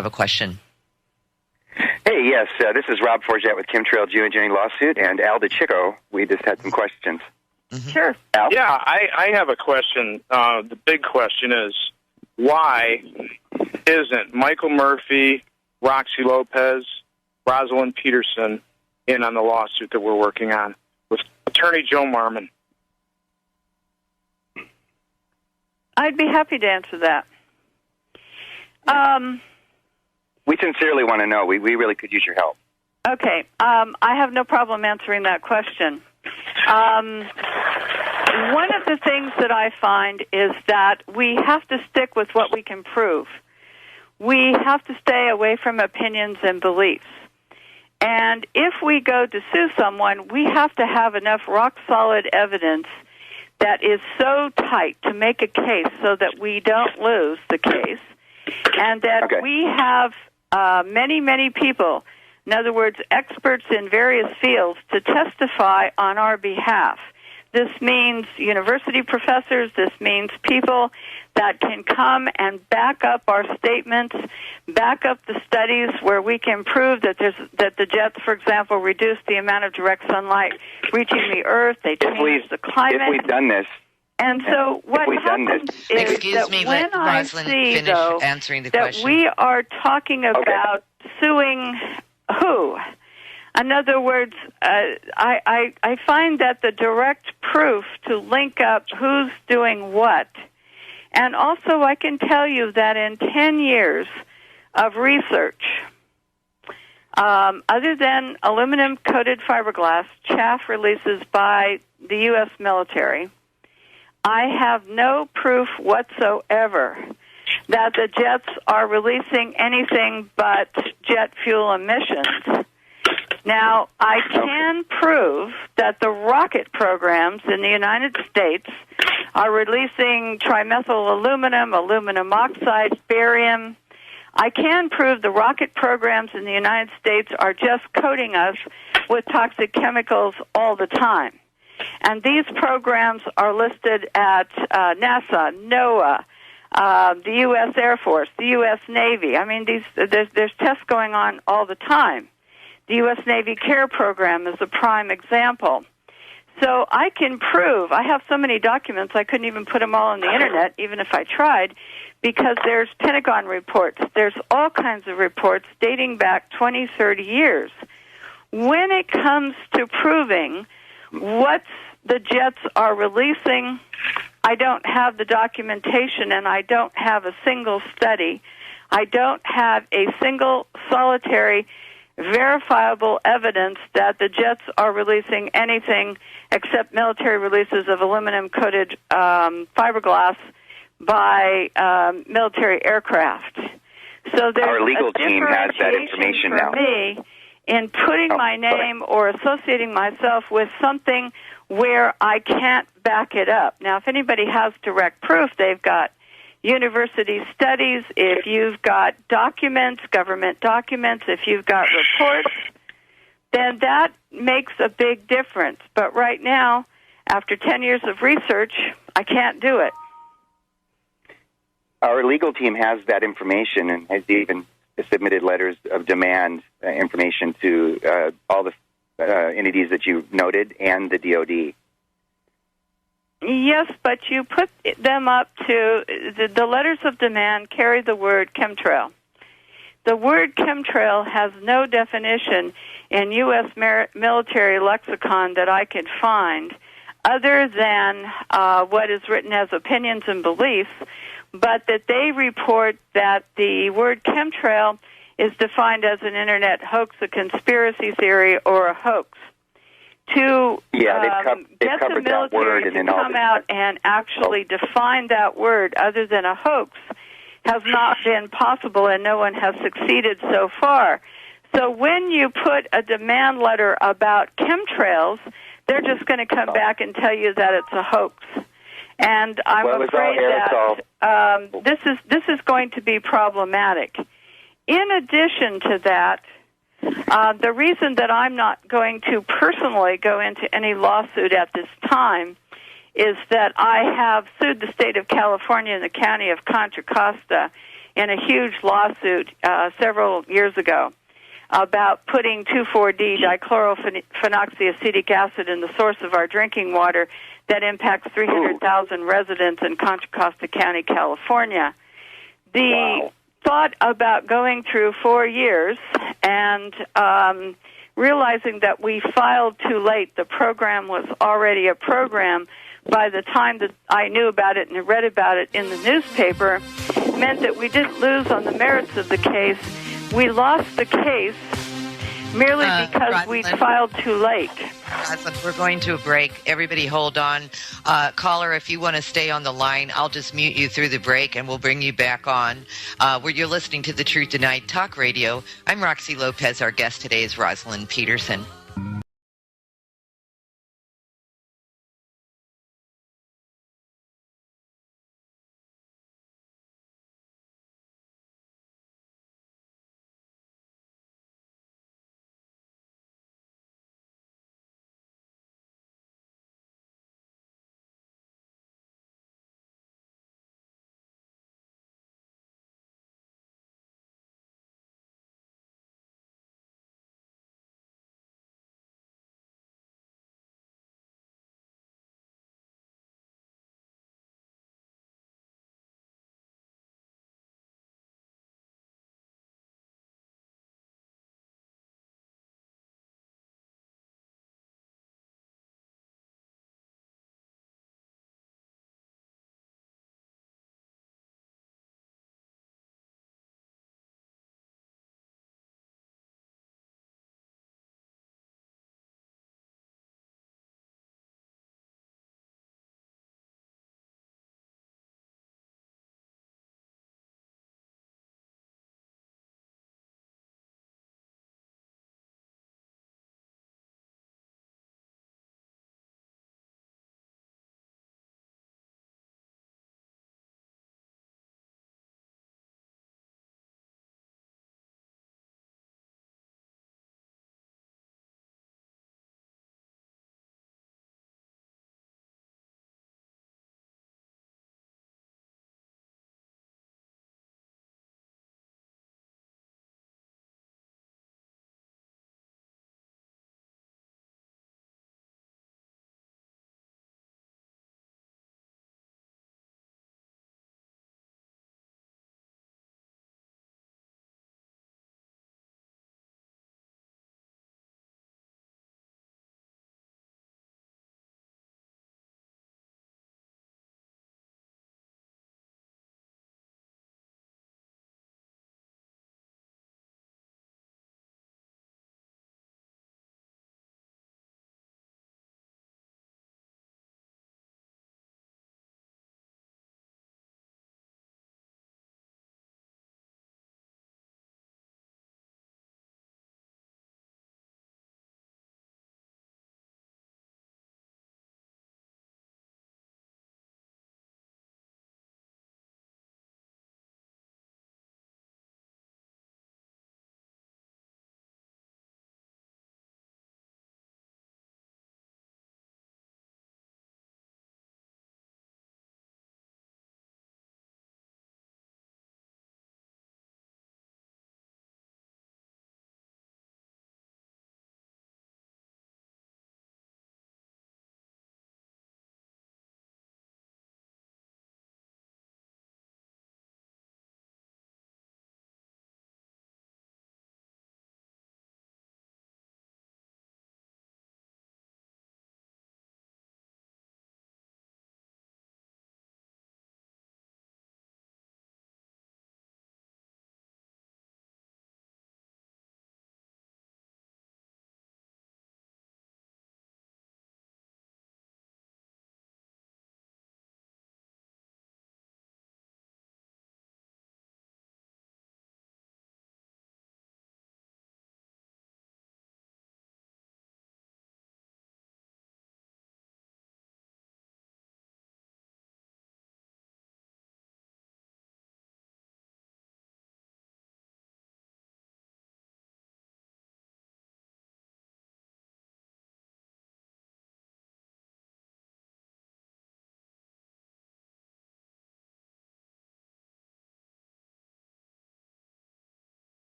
have a question. Hey, yes, this is Rob Forget with Chemtrail Geoengineering Lawsuit, and Al DeChico. We just had some questions. Mm-hmm. Sure. Al? Yeah, I have a question. The big question is, why isn't Michael Murphy, Roxy Lopez, Rosalind Peterson in on the lawsuit that we're working on with Attorney Joe Marmon? I'd be happy to answer that. We sincerely want to know. We really could use your help. Okay. I have no problem answering that question. One of the things that I find is that we have to stick with what we can prove. We have to stay away from opinions and beliefs. And if we go to sue someone, we have to have enough rock-solid evidence that is so tight to make a case so that we don't lose the case, and that we have many, many people, in other words, experts in various fields, to testify on our behalf. This means university professors. This means people that can come and back up our statements, back up the studies where we can prove that the jets, for example, reduce the amount of direct sunlight reaching the Earth. They change the climate. If we've done this. And so what happens is Excuse me, when let I Rosalind see, finish though, answering the that question. we are talking about suing who? In other words, I find that the direct proof to link up who's doing what, and also I can tell you that in 10 years of research, other than aluminum-coated fiberglass chaff releases by the U.S. military, I have no proof whatsoever that the jets are releasing anything but jet fuel emissions. Now, I can prove that the rocket programs in the United States are releasing trimethyl aluminum, aluminum oxide, barium. I can prove the rocket programs in the United States are just coating us with toxic chemicals all the time. And these programs are listed at NASA, NOAA, the U.S. Air Force, the U.S. Navy. I mean, there's tests going on all the time. The U.S. Navy CARE program is a prime example. So I can prove, I have so many documents, I couldn't even put them all on the Internet, even if I tried, because there's Pentagon reports. There's all kinds of reports dating back 20, 30 years. When it comes to proving what the jets are releasing, I don't have the documentation, and I don't have a single study. I don't have a single solitary verifiable evidence that the jets are releasing anything except military releases of aluminum-coated fiberglass by military aircraft. So there's our legal team has that information now. For me in putting my name or associating myself with something where I can't back it up. Now, if anybody has direct proof, they've got university studies, if you've got documents, government documents, if you've got reports, then that makes a big difference. But right now, after 10 years of research, I can't do it. Our legal team has that information and has even submitted letters of demand information to all the entities that you noted and the DOD. Yes, but you put them up to, the letters of demand carry the word chemtrail. The word chemtrail has no definition in U.S. military lexicon that I could find other than what is written as opinions and beliefs, but that they report that the word chemtrail is defined as an Internet hoax, a conspiracy theory, or a hoax. To get the military to come out and actually define that word other than a hoax has not been possible, and no one has succeeded so far. So when you put a demand letter about chemtrails, they're just going to come back and tell you that it's a hoax. And I'm afraid that this is going to be problematic. In addition to that, the reason that I'm not going to personally go into any lawsuit at this time is that I have sued the state of California and the county of Contra Costa in a huge lawsuit several years ago about putting 2,4-D dichlorophenoxyacetic acid in the source of our drinking water that impacts 300,000 residents in Contra Costa County, California. The thought about going through 4 years and realizing that we filed too late, the program was already a program by the time that I knew about it and read about it in the newspaper, meant that we didn't lose on the merits of the case. We lost the case merely because Rosalind, we filed too late. Rosalind, we're going to a break. Everybody hold on. Caller, if you want to stay on the line, I'll just mute you through the break and we'll bring you back on. Where you're listening to The Truth Tonight Talk Radio. I'm Roxy Lopez. Our guest today is Rosalind Peterson.